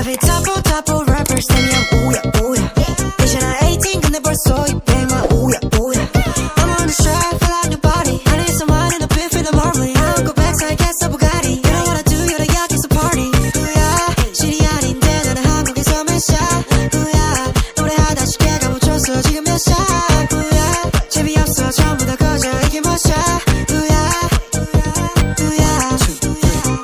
Love it double rappers 되면 오야 오야 이제 나 18 근데 벌써 200만 오야 오야 I'm on the track feel like nobody I need someone in the pit for the marbling I don't go back so I get so Bugatti You know what I do you're the 여기서 party 우야 실이 아닌데 나는 한국에서 몇 샷 우야 노래하다 쉽게 가묻혔어 지금 몇 샷 우야 재미없어 전부 다 꺼져 이게 몇 샷 우야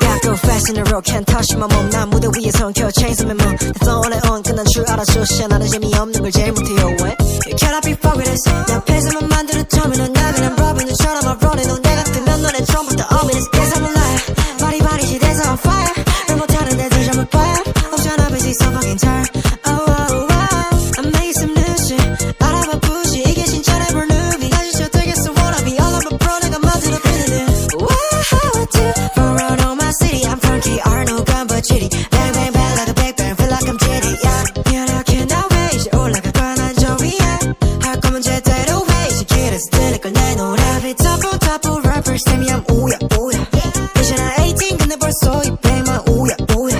야구 패션으로 can't touch my mom 난 무대 위에선 켜 chains on my mom That's all I own 끝난 줄 알아줘 씨 나는 재미없는 걸 제일 못해요 왜 Can I be fucked with this 내 앞에서만 만들었다면 나 그냥 러빙처럼 I'm running on 내가 뜨면 너네 처음부터 ominous Guess I'm a liar 바리바리 시대에서 on fire 말 못하는 애들 전부 fire 없잖아 busy so fucking tired Oh oh oh I made some new shit 알아봐 부시 이게 진짜 never movie 다시 쳐들겠어 wanna be all of my bro 내가 만들어 feeling it Wow how I do For real on my city I'm funky Arnold gun but chitty Bang bang bang like a big bang feel like I'm jitty Yeah 미안해 I cannot wait 이제 올라갈 거야 난 저 위에 할 거면 제대로 해 이제 길에서 들릴 걸 내 노래 Love it double rappers 되면 오야 오야 이제 나 18 근데 벌써 200만 오야 오야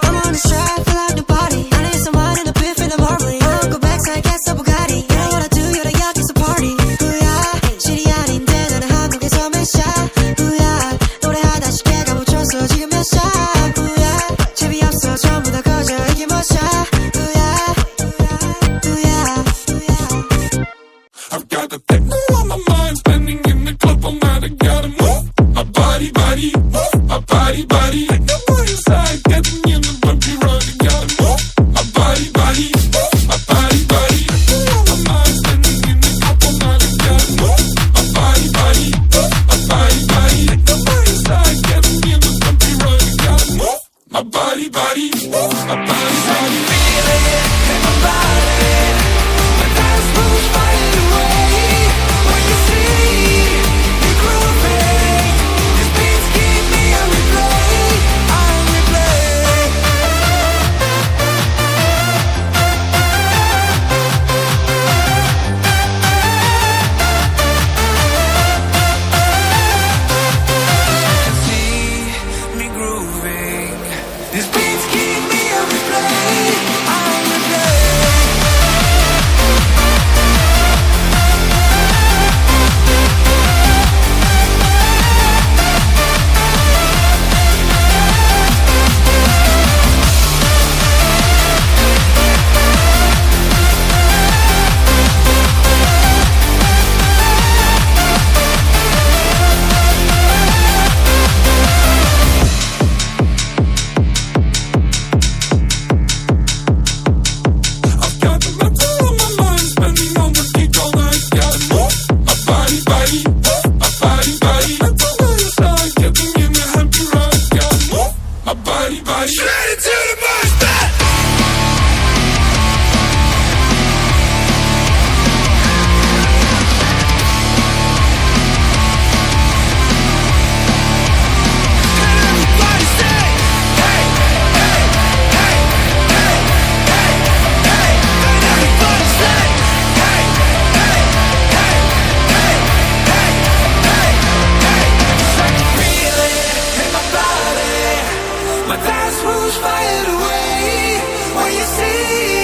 I'm on the track feel like nobody I need someone in the pit for the marbling I don't go back so I get so Bugatti You know what I do you're the 여기서 party 우야 실이 아닌데 나는 한국에서 몇 샷 우야 노래하다 쉽게 가묻혔어 지금 몇 샷 우야 재미없어 전부 다 꺼져 이게 몇 샷 우야 I've got the techno on my mind, standing in the club all night. I gotta move my body, move my body. Take the boy inside, getting in the bumpy road. I gotta move my body, move my body. Techno on my mind, standing in the club all night. I gotta move my body, move my body. Take the boy inside, getting in the bumpy road. I gotta move my body, move my body. Feel it in my body. My dance moves fire away. When you see me grooving, these beats keep me on replay. On replay. See me grooving, these beats keep me on replay. On replay. I've got the metal on my mind, spending on the beat all night. Gotta move my body, move my body. Metal on your side, getting in the happy ride. Gotta move my body. Straight into the mosh pit. And everybody say, hey, hey, hey, hey, hey, hey. And everybody say, hey, hey, hey, hey, hey, hey, hey. 'Cause I can feel it in my body. My dance moves fire away. When you see